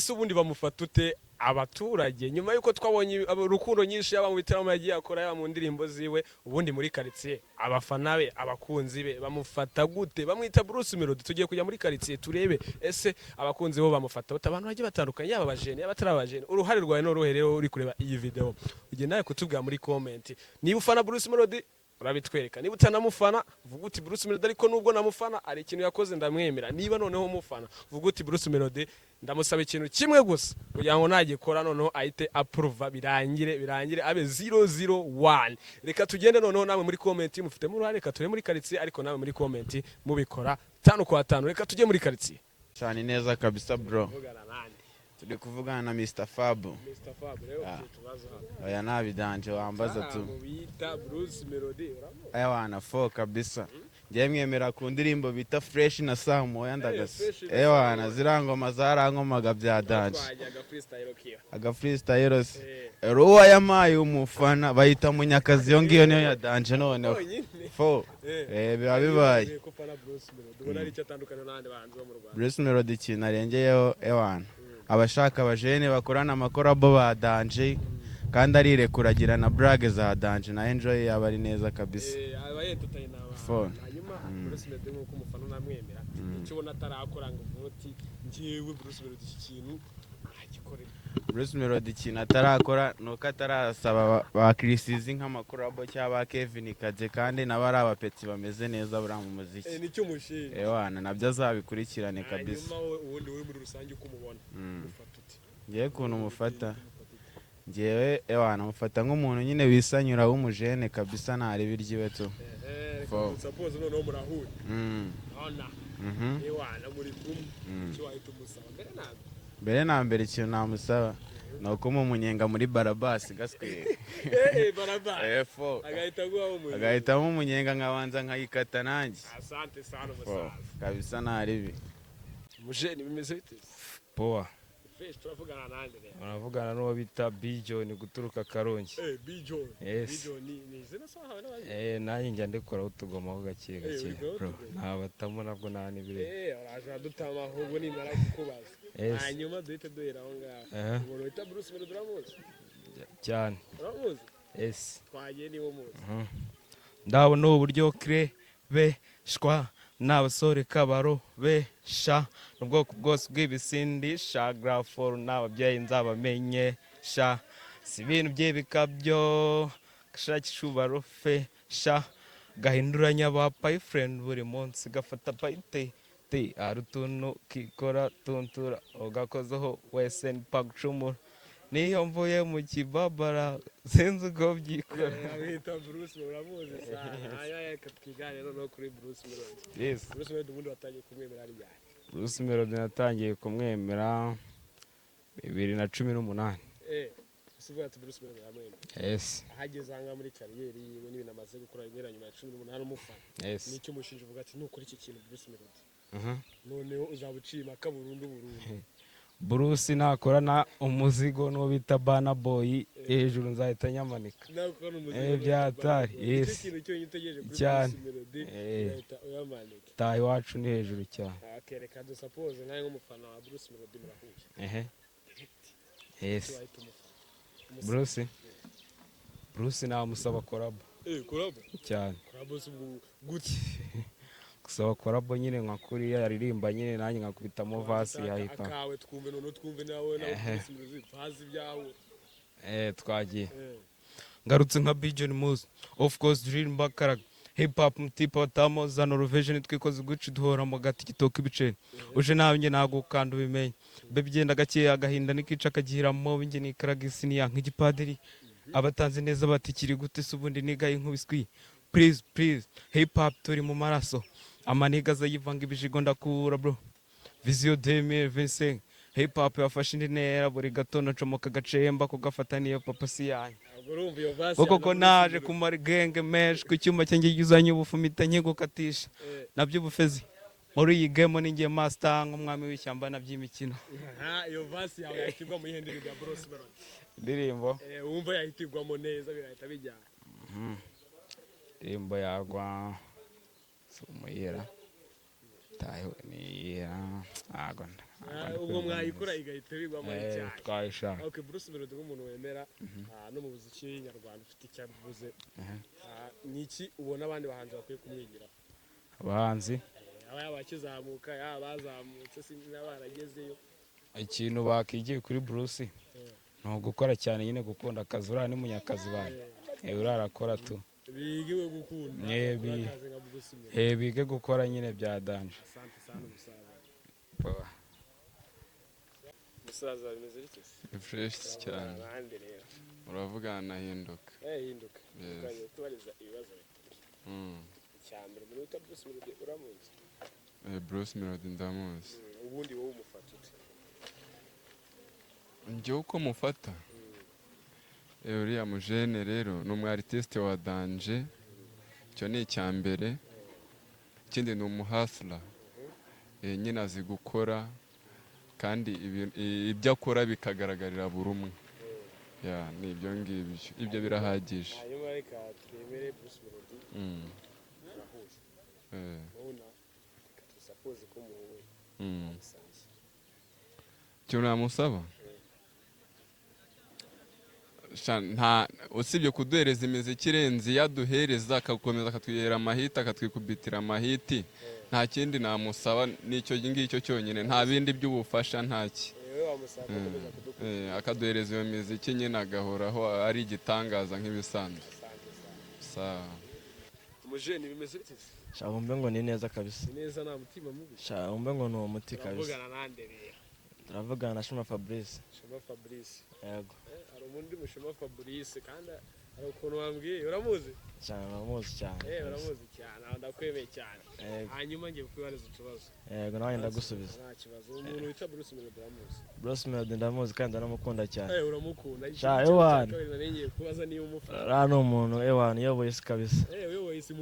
ese ubundi bamufata ute abaturage nyuma yuko twabonye urukundo nyinshi yaba mu bitaramo yagiye akora yaba mu ndirimbo ziwe ubundi muri quartier abafana be abakunzi be bamufata gute bamwita Bruce Melody tugiye kujya muri quartier turebe ese abakunzi bo bamufata bata abantu bagiye batandukanye yaba abajene yaba atarabajene uruhare rwawe no ruherero uri kureba iyi video ugenda nawe kutubwira muri comment niba ufana Bruce Melody urabitwereka niba utanamufana vuga uti Bruce Melody ariko nubwo namufana ari ikintu yakoze ndamwemera niba noneho mufana vuga uti Bruce Melody ndamusaba ikintu kimwe gusa kugira ngo nagikora noneho ahite approve birangire abe 001 reka tugende noneho namwe muri comment mufite mu ruhare reka ture muri quartier ariko namwe muri comment mubikora 5 kwa 5 reka tujye muri quartier cyane neza kabisa bro turi kuvugana na Mr Fab rero tubazo hano oya nabidanje wambaza tu bita Bruce Melody aya wana fo kabisa ngiye mwemera ku ndirimbo bita fresh na Samo yandagase wana zirangoma zarankomaga bya danje aga freestyle ruwa yamaye umufana bayita munyakazi yo ngiyo niyo ya danje none fo biba bibaye Bruce Melody kinarengeyeho ewana abashaka abajene bakorana amakorabo ba danje kandi arirekuragira na brag za danje na enjoy yaba ari neza kabisa abayetutaye phone Bruce Melody nkuko umufana namwemera ikibona atarakora ngo vuti ngiyewe Bruce Melody iki kintu agikorera Bruce Melody kintu atarakora nuko atarasaba ba Chrisizi nk'amakorabo cyaba Kevin Kaje kandi nabari abapeti bameze neza bura mu muziki nicyo mushimye wana nabyo azabikurikirane kabisa ubundi we muri rusange uko umubona ufata uti ngiye kuntu umufata ngewe wana mufata nk'umuntu nyine wisanyura w'umujene kabisa ntari biryiwe tu suppose noneho murahuye ona wana muri kumwe cyo wahita umusaba mbere na mbere ikintu namusaba nuko mumunyenga muri Barabasi gaswe Barabasi fo agahita mumunyenga nkabanza nkayikata nanjye asante sana musaza kabisa ntaribi mujene bimeze bite poa turavugana nande uravugana n'uwo bita Bijo ni guturuka Karongi Bijo ni zina saha nawe nanjye njya ndekora utugoma ho gake bro ntabatamo nabwo nani bire araje adutama ahubwo nimara kukubaza hanyuma duhite duhera aho ngaho umuntu wita Bruce Melody uramuzi cyane uramuzi twagiye niwo muzi ndabona uburyo be shwa n'abasore kabaro besha n'ubwoko bwose bw'ibisindisha graforo n'ababyeyi nzabamenye sha si ibintu by'ibikabyo gashakisha ubarofe sha gahinduranya ba boyfriend buri munsi gafata payite ari utuntu kikora tuntura ugakozeho wese ntipagucumura niyo mvuye mu kibabara sinzi uko byikora bita Bruce uramuzi sana aya katwigane no kuri Bruce Melody yes Bruce Melody ubundi watangiye kumwemera ari ryari Bruce Melody natangiye kumwemera 2018 usivuga ati Bruce Melody aramwemera yes ahageze anga muri kariyeri yiwe n'ibintu amaze gukora bimera nyuma ya 18 umufana nicyo mushinje uvuga ati nukuri iki kintu Bruce Melody noneho uzabucima kaburundu Bruce nakorana umuzigo no bita Bana Boy hejuru nzahita nyamanika byatari yes cyane tayi wacu ni hejuru cyane reka du suppose nkaye nk'umufana wa Bruce Melody murahuye yes Bruce namusaba collab cyane gute gusaba collab nyine nka kuri yaririmba nyine nanjye nkakubitamo vasi ya hip hop akawe twumve none twumve nawe Bruce Melody fazi byawe twagiye ngarutse nka Bijon Muz of course dream bakaraga hip hop mutipa tamo za Norwegian twikoze guci duhora mu gati gitoka ibicene uje nabye nago kandi ubimenye be bigenda gake agahinda nikica kagihiramo binge nikaraga isiniya nk'igipadiri abatanze neza batikiri gute subundi nigaye nkubiswi please hip hop turi mu maraso amaniga zayivanga ibijigo ndakura bro Vision 2025 hip hop yafashe indi ntera buri gatondo comoka gacemba ko gafataniye papasi yanyu koko naje kumara genge mesh ku cyuma cyanjye yuzanye ubufumita nyego katisha nabyo bufezi muri iyi game ningiye master nk'umwami w'ishyamba naby'imikino iyo vasi yawe yahitirwa mu ihendere rya Bruce Melody ndirimbo wumva yahitirwamo neza birahita bijyana ndirimbo yagwa sumuyera tayo ni agona ubwo mwayikora igahita bigwamo icyayi twayishaka. Okay, Bruce Melody nk'umuntu wemera no mu muziki nyarwanda ufite icyo avuze, ni iki ubona abandi bahanzi bakwiye kumwigiraho? Abahanzi aba yabakizamuka yaba bazamutse n'abaragezeyo, ikintu bakigiye kuri Bruce ni ugukora cyane nyine, gukunda akazi. Uriya ni munyakazi bayo, uriya arakora tu, bige we gukunda akazi nka Bruce Melody. bige gukora nyine bya danje. Asante sana musaza bimeze bite? Fresh cyane. Uravugana na Hinduka. Hinduka ukanye tubariza ibibazo cyambere muri uta Bruce Melody uramuzi? Bruce Melody ndamuzi. Ubundi wowe umufata ute? Njye uko mufata uriya mujene rero ni umwartiste wa danje, cyo ni icyambere. Ikindi ni umuhasla, nyine azi gukora kandi ibyo akora bikagaragarira buri umwe. Ni ibyo ngibyo, ibyo birahagije. Hanyuma reka twemere Bruce Melody arahuje ubona tusapoze ko muhuye cyo namusaba nta usibye kuduhereza imiziki irenze yaduhereza, akakomeza akatwihera amahiti, akatwikubitira amahiti, nta kindi namusaba. Nicyo ngicyo cyonyine, nta bindi by'ubufasha ntaki. Akaduhereza iyo miziki nyine agahoraho ari igitangaza nk'ibisanzwe. Umujeni bimeze bite? Umbe ngo ni neza kabisa. Ni neza, nta mutima mubi. Umbe ngo ni umuti kabisa. Turavugana nande rero? Turavugana na Shema Fabrice. Shema Fabrice. Yego. Hari umundi Shema Fabrice kandi hari ukuntu wambwiye uramuzi? Cyane uramuzi cyane. Uramuzi cyane, ndakwemeye cyane. Hanyuma ngiye kwibariza utubazo. Yego, nawe ndagusubiza. Nta kibazo. Umuntu wita Bruce Melody uramuzi? Bruce Melody ndamuzi kandi ndamukunda cyane. Uramukunda? Ewana. Ngiye kubaza niba umufana. Ra ni umuntu ewana uyoboye isi kabisa. Uyoboye isi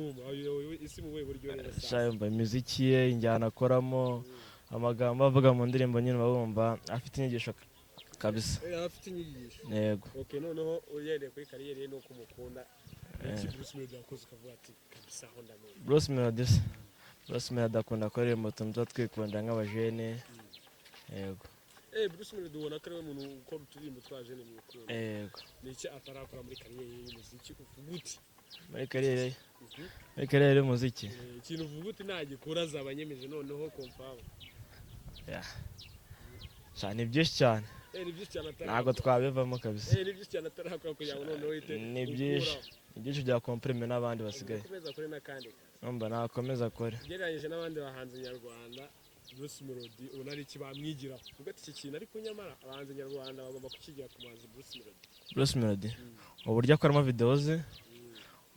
isi mu buryo neza. Shayumba imiziki ye, injyana akoramo, amagambo avuga mu ndirimbo nyine bumva afite inyigisho kabisa. Afite inyigisho. Yego. Okay, noneho uyereye kuri kariyeri ye nuko umukunda. Bruce Melody yakoze akavuga ati kabisa aho ndamuzi. Bruce Melody akunda kuririmba utuntu twikunda nk'abajene. Yego. Bruce Melody ubona ko ari we muntu ukora uturirimbo tw'abajene mu rukundo. Yego. Ni iki atarakora muri kariyeri y'umuziki uvuga uti? Muri kariyeri y'umuziki. Ikintu uvuga uti ntagikora azaba anyemeje noneho confirm. Ni byinshi cyane. Ni byinshi cyane atarakora. Ntabwo twabivamo kabisa. Ni byinshi cyane atarakora kugira ngo noneho uhite. Ni byinshi bya comprime n'abandi basigaye. Nakomeza kuri n'akandi. Nakomeza akore. Ugereranyije n'abandi bahanzi nyarwanda, Bruce Melody ubona ari iki bamwigiraho? Uvuga ati iki kintu ariko nyamara abahanzi nyarwanda bagomba kukigira ku muhanzi Bruce Melody. Bruce Melody uburyo akoramo video ze,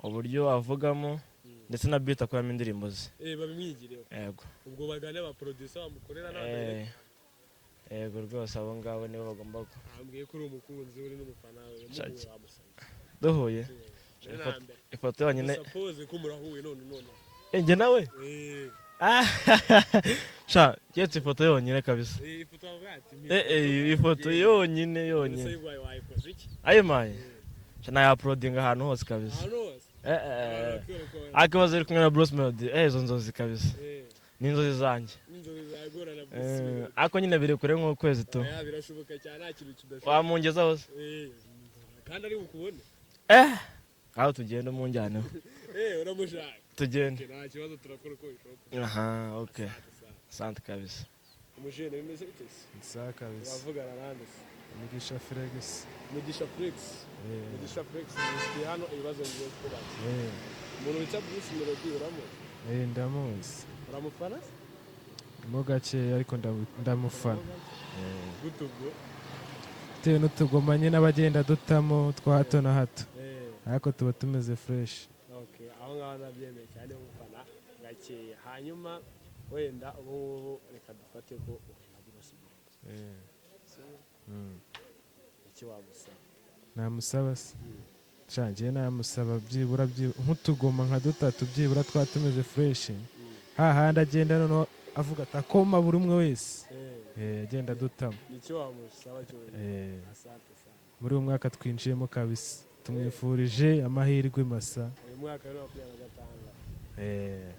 uburyo avugamo ndetse na beat akoramo indirimbo ze. Babimwigireho. Yego. Ubwo bagane ba producer bamukorera n'abandi. Yego rwose abo ngabo nibo bagomba ko. Ambwiye ko uri umukunzi uri n'umufana wawe muhuye wamusanga. Duhuye. Ifoto yonyine. Suppose ko murahuye none. Njye nawe? Yetse ifoto yonyine kabisa. Ifoto wabati. Ifoto yonyine. Ayo maye. Naya uploading ahantu hose kabisa. Ahantu hose. Akibazo iri kumwe na Bruce Melody. Izo nzozi kabisa. Ni inzozi zanjye. Zagora na Bruce Melody. Ako nyine biri kure nk'ukwezi tu. Birashoboka cyane nta kintu kidashoboka. Wamungeza hose. Kandi ari bukubone. Aho tugenda mu njyana. Uramushaka. Tugende. Nta kibazo turakora uko bishoboka. Okay. Sante kabisa. Umujene bimeze bite? Nsa kabisa. Bavugana nande? Mugisha Felix. Mugisha Felix. Mugisha Felix ni hano ibibazo ngiye kubaza. Umuntu wita Bruce Melody uramuzi? Ndamuzi. Uramufana? Mo gake ariko ndamufana. Gutubwo. Bitewe n'utugomanye n'abagenda dutamo twa hato na hato. Ariko tuba tumeze fresh. Okay, aho ngaho nabyemeye cyane umufana gakeya. Hanyuma wenda ubu reka dufate ko Bruce Melody. Iki wamusaba? Namusaba se. Cangiye namusaba byibura nk'utugoma nka dutatu byibura twatumeze fresh. Hahandi agenda noneho avuga atakoma buri umwe wese. Agenda dutamo. Nicyo wamusaba cyo. Asante sana. Muri uyu mwaka twinjiyemo kabisa. Tumwifurije amahirwe masa. Uyu mwaka wa 2025.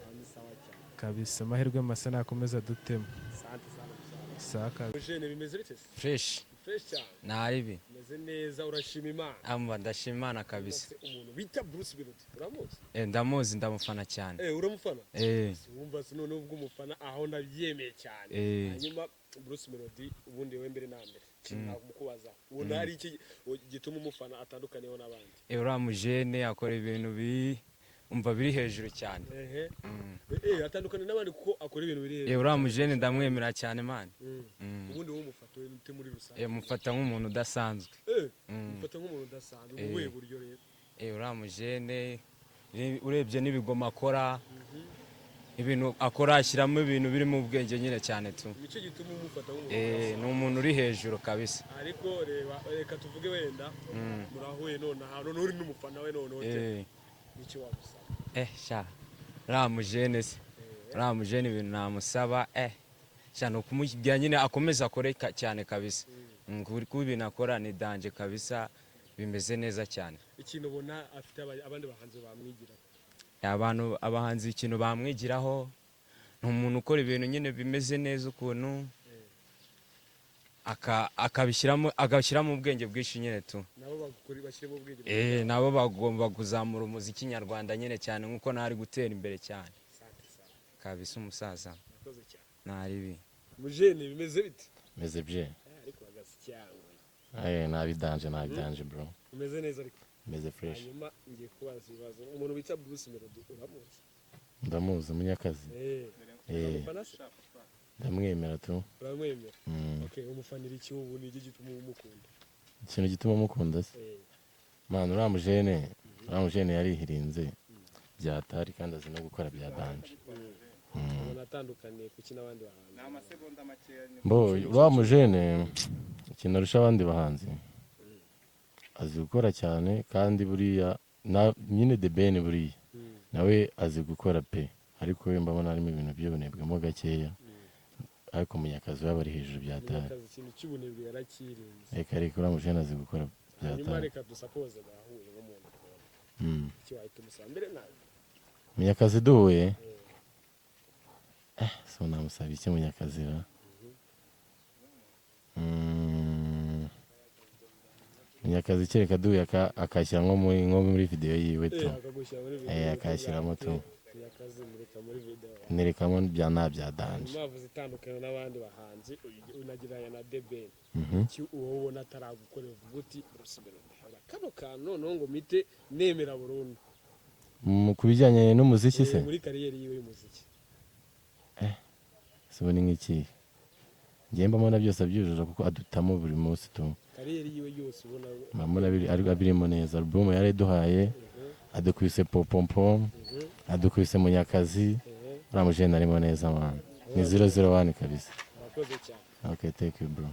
Kabisa amahirwe masa nakomeza dutema. Asante sana. saka Mujene bimeze bite se? fresh Fresh cyane. naribi Bimeze neza urashima Imana. amba ndashima Imana kabisa Se umuntu bita Bruce Melody. Uramuzi? ndamuzi ndamufana cyane Uramufana? eh Wumva se none ubwo umufana aho ndabyemeye cyane. Eh. Hanyuma Bruce Melody ubundi we mbere na mbere. Kintu mukubaza. Ubona hari iki gituma umufana atandukaneho n'abandi. uriya mujene akora ibintu umva biri hejuru cyane Atandukanye n'abandi kuko akora ibintu biri hejuru. uriya mujene ndamwemera cyane man Ubundi wowe umufata ute muri rusange? mufata nk'umuntu udasanzwe Umufata nk'umuntu udasanzwe. Ubuhe buryo rero? uriya mujene urebye n'ibigoma akora ibintu akora ashyiramo ibintu biri mu bwenge nyine cyane tu Nicyo gituma umufata nk'umuntu. ni umuntu uri hejuru kabisa Ariko reka tuvuge wenda murahuye none ahantu uri n'umufana we none hote. Nicyo wabusaba. sha uriya mujene se uriya mujene ibintu namusaba sha ni ukumubwira nyine akomeza akore cyane kabisa kuko ibintu akora ni danje kabisa bimeze neza cyane Ikintu ubona afite abandi bahanzi bamwigira. abahanzi ikintu bamwigiraho ni umuntu ukora ibintu nyine bimeze neza ukuntu agashyiramo ubwenge bwinshi nyine tu Nabo bashyiremo ubwenge. nabo bagomba kuzamura umuziki nyarwanda nyine cyane nk'uko ntari gutera imbere cyane kabisa umusaza Murakoze cyane. ntaribi Mujene bimeze bite? meze bye Ariko agasi cyangwa. nabidanje bro Umeze neza ariko. meze fresh Hanyuma ngiye kubaza ibibazo. Umuntu bita Bruce Melody uramuzi? ndamuzi munyakazi Uramufana se? ndamwemera tu Uramwemera? Okay, umufanira iki ubu ni iki gituma umukunda? ikintu gituma mukunda se man uriya mujene yarihirinze byatari kandi azi no gukora bya danje Ubona atandukaniye kuki n'abandi bahanzi? uriya mujene ikintu arusha abandi bahanzi azi gukora cyane kandi buriya nyine The Ben buriya nawe azi gukora pe ariko we mbabona harimo ibintu by'ubunebwemo gakeya ariko munyakazi we aba ari hejuru byatari Akazi ikintu cy'ubunebwe yarakirinze. reka uriya mujene azi gukora Hanyuma byatari reka dusapoze bahuye nk'umuntu. Iki wahita umusaba mbere nawe? munyakazi duhuye so namusaba iki munyakazi ra munyakazi kereka duhuye akashyira nko muri video yiwe tu akashyiramo tu Munyakazi mureka muri video. nerekamo bya danje Mwavuze itandukanye n'abandi bahanzi unagiranye na The Ben. Iki uwo ubona ataragukorera uvuga uti Bruce Melody. Kano kantu noneho ngo mite nemera burundu. ku bijyanye n'umuziki se Muri kariyeri yiwe y'umuziki. sibona nk'iki njye mbona byose abyujuje kuko adutamo buri munsi tu Kariyeri yiwe yose ubona mamura abirimo neza album yari duhaye adukubise popompom adukubise munyakazi uriya mujene arimo neza man ni 001 kabisa. Murakoze cyane. Okay, thank you bro.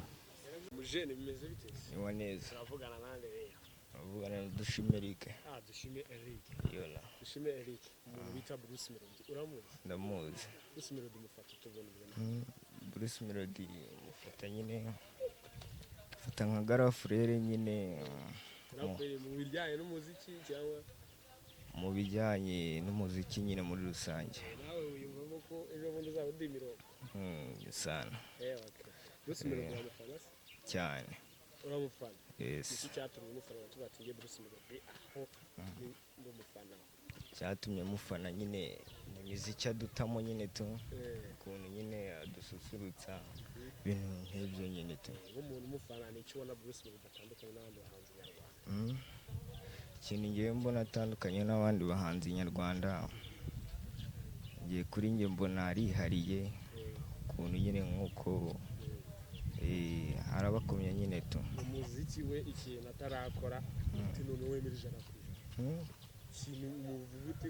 Mujene bimeze bite? Niwa neza. Turavugana nande rero. Avugana na Dushime Eric. Dushime Eric. Yona. Dushime Eric. Umuntu bita Bruce Melody. Uramuzi? Ndamuzi. Bruce Melody mufata tubona ibintu. Bruce Melody mufata nyine fata nka garafurere nyine mu bijyanye n'umuziki cyangwa mu bijyanye n'umuziki nyine muri rusange. Nawe wiyumvamo ko ejo bundi uzaba udi mirongo. Sana. Okay. Bruce Melody uramufana se? Cyane. Uramufana? Yes. Iki cyatumye umufana tuba tugiye Bruce Melody aho ni umufana. Cyatumye mufana nyine imiziki adutamo nyine tu ukuntu nyine adususurutsa ibintu nk'ibyo nyine tu. Nk'umuntu umufana ni icyo ubona Bruce Melody atandukanye n'abandi bahanzi nyarwanda. Ikintu ngiye mbona atandukanye n'abandi bahanzi nyarwanda ngiye kuri njye mbona arihariye ukuntu nyine nk'uko arabakomye nyine tu. Umuziki we ikintu atarakora ati none wemera ijana ku ijana. Ikintu umuvuga uti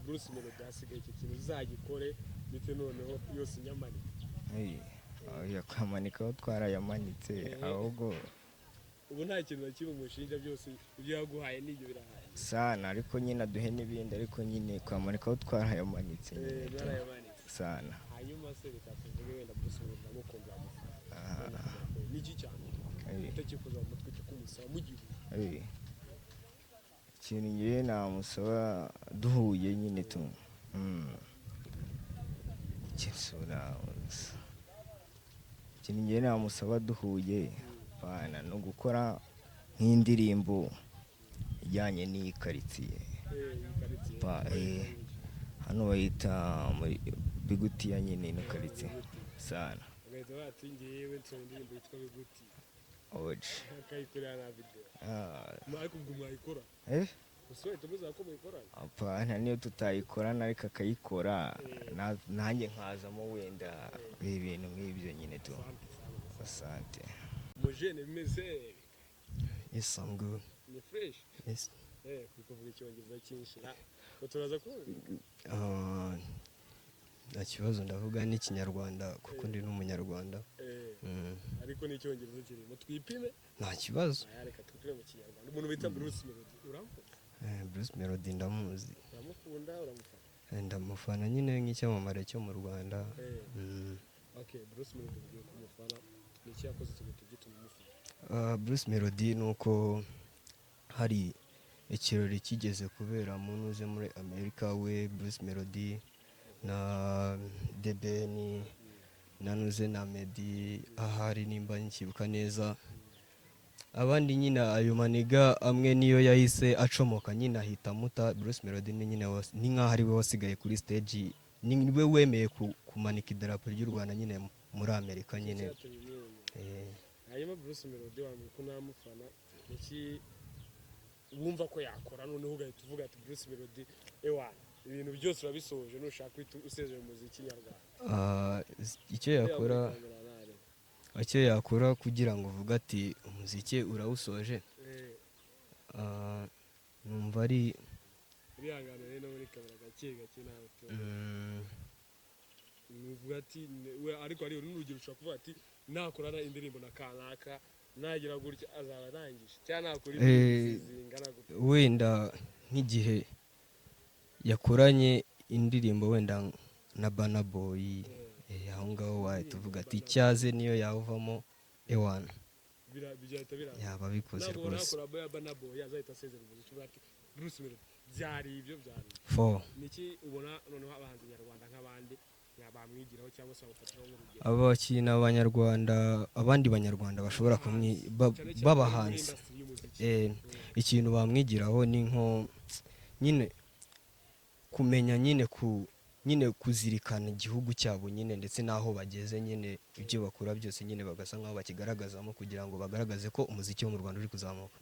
Bruce Melody hasigaye iki kintu uzagikore bite noneho yose inyamanike. Yakamanikaho twarayamanitse ahubwo ubu nta kintu na kimwe umushinja byose ibyo yaguhaye n'ibyo birahaye sana ariko nyine aduhe n'ibindi ariko nyine kwamanikaho twarayamanitse sana. Hanyuma se reka tuvuge wenda Bruce Melody ndamukunda n'iki cyane utakifuza mu mutwe cyo kumusaba mu gihe ikintu ngiye namusaba duhuye nyine tu ikintu njye namusaba duhuye bana no gukora nk'indirimbo ijyanye n'iyi karitsiye hano bayita muri bigutiya nyine ino karitsiye sana ugahita watingiye we nsoma indirimbo yitwa biguti oje akayikorera na video ariko ubwo mwayikora usore tumuza ko muyikorana apana niyo tutayikorana ariko akayikora nanjye nkazamo wenda ibintu nk'ibyo nyine tu asante mujene bimeze yes I'm good ni fresh yes kuvuga icyongereza cyinshi turaza kumva nta kibazo ndavuga n'ikinyarwanda kuko ndi n'umunyarwanda ariko n'icyongereza kirimo twipime nta kibazo reka twipime mu kinyarwanda umuntu bita Bruce Melody uramuzi Bruce Melody ndamuzi uramukunda uramufana ndamufana nyine nk'icyamamare cyo mu Rwanda okay Bruce Melody ugiye kumufana ni iki yakoze tugituma umufana Bruce Melody nuko hari ikirori kigeze kubera munuze muri Amerika we Bruce Melody na Debeni nanuze na Meddy ahari nimba nkibuka neza abandi nyine ayo maniga amwe niyo yahise acomoka nyine ahita muta Bruce Melody ni nyine ni nkaho ari we wasigaye kuri stage ni we wemeye kumanika idarapo ry'u Rwanda nyine muri Amerika nyine hanyuma Bruce Melody wamwiko namufana iki wumva ko yakora noneho ugahita uvuga ati Bruce Melody ewana ibintu byose urabisoje nushaka kwita usezeye umuziki nyarwanda icyo yakora kugira ngo uvuge ati umuziki urawusoje numva ari urihangana rero muri kamera gake nawe nuvuga ati ariko ari urugero ushaka kuvuga ati nakorana indirimbo na kanaka nagira gutya azaba arangije cyangwa nakora zingana gutya wenda nk'igihe yakoranye indirimbo wenda na Burna Boy aho ngaho wahita uvuga ati icyaze niyo yawuvamo ewana yaba bikoze rwose byari ibyo niki ubona noneho abahanzi nyarwanda nk'abandi bamwigiraho cyangwa se bamufatiraho nk'urugero abakina abanyarwanda abandi banyarwanda bashobora b'abahanzi ikintu bamwigiraho ni nko nyine kumenya nyine kuzirikana igihugu cyabo nyine ndetse n'aho bageze nyine ibyo bakora byose nyine bagasa nk'aho bakigaragazamo kugira ngo bagaragaze ko umuziki wo mu Rwanda uri kuzamuka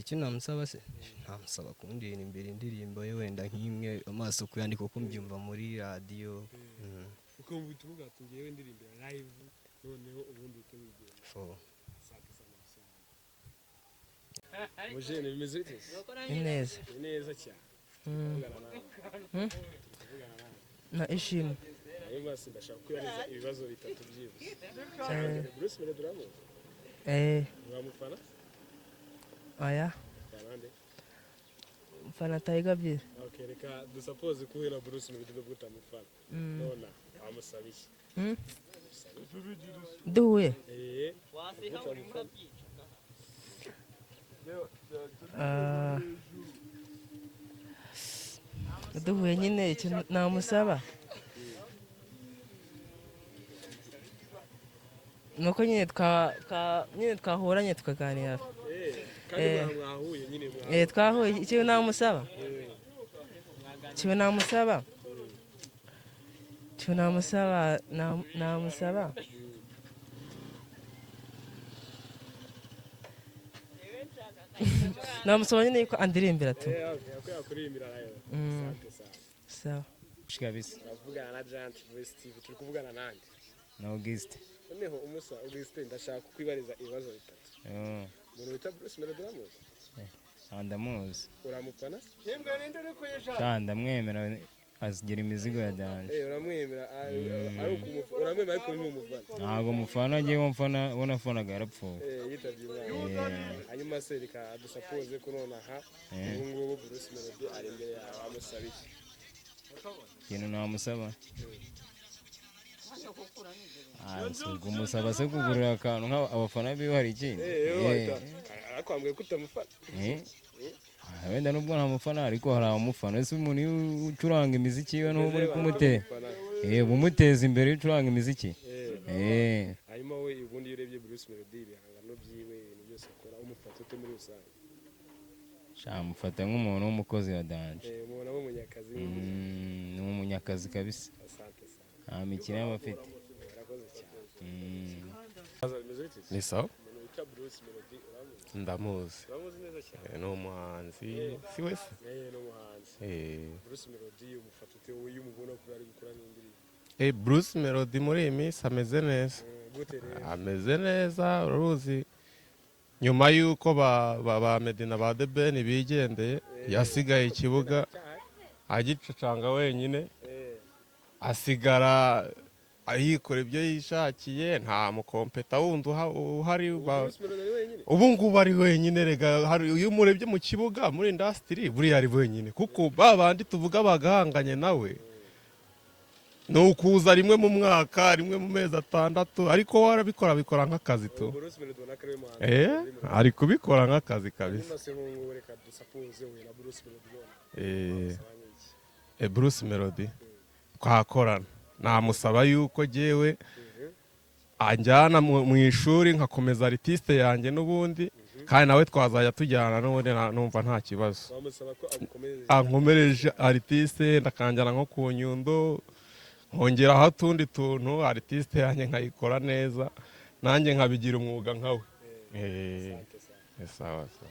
icyo namusaba se namusaba kundira imbere indirimbo ye wenda nk'imwe amaso kuyandika uko mbyumva muri radiyo ukumva utuvuga ati ngewe ndirimbo live noneho ubundi uhite wigenda mujene bimeze bite ni neza cyane na ishimwe ayo basi ndashaka kwibariza ibibazo bitatu byibuse Bruce Melody uramuzi uramufana aya mfana Tiger Bye okay reka dusuppose kuhera Bruce Melody no gutamufana nona wamusaba iki duhuye duhuye nyine icyo namusaba nuko nyine twahuranye tukaganira twahuye icyo namusaba namusaba nyine yuko andirimbira tu sawa kabisa uravugana na Giant Voice TV turi kuvugana nanjye na Auguste noneho umusa Auguste ndashaka kwibariza ibibazo bitatu umuntu bita Bruce Melody uramuzi ndamuzi uramupana ndamwemera azigira imizigo ya danje uramwemera uramwemera ariko n'umufana ntabwo mufana agiye mufana ubona fonaga yarapfuye yitabye Imana hanyuma se reka dusuppose ko nonaha ubu ngubu Bruce Melody ari imbere yawe amusaba iki ikintu namusaba umusaba se kugurira akantu nk'abafana biwe hari ikindi akwambwiye ko utamufana wenda nubwo nta mufana ariko hari abamufana. Ese umuntu iyo ucuranga imiziki we n'ubu uri kumutera bumuteza imbere iyo ucuranga imiziki. hanyuma we ubundi iyo urebye Bruce Melody ibihangano byiwe ibintu byose akora umufata ute muri rusange? Mufata nk'umuntu w'umukozi wa danje. umuntu w'umunyakazi. Ni umunyakazi kabisa. Nta mikino yaba afite. Ni sawa? Bruce Melody ndamuzi. uramuzi neza cyane. Ni umuhanzi si wese. Ni umuhanzi. Bruce Melody umufata ute wowe iyo umubona ko ari gukora n'indirimbo? Bruce Melody muri iyi minsi ameze neza. Ameze neza uruzi. Nyuma y'uko ba Meddy na ba The Ben bigendeye yasigaye ikibuga agicacanga wenyine asigara ayikora ibyo yishakiye nta mukompeta wundi uhari. Ubu ngubu ari wenyine rega iyo umurebye mu kibuga muri industry buriya ari wenyine kuko babandi tuvuga bagahanganye nawe ni ukuza rimwe mu mwaka rimwe mu mezi 6 ariko warabikora bikora nk'akazi tu. Ari kubikora nk'akazi kabisa. Bruce Melody twakorana namusaba yuko jewe anjyana mu ishuri nkakomeza artiste yanjye n'ubundi kandi nawe twazajya tujyana n'ubundi numva nta kibazo. Ankomereje artiste ndakanjyana nko ku Nyundo nkongeraho utundi tuntu artiste yanjye nkayikora neza nanjye nkabigira umwuga nkawe. Sawa sawa.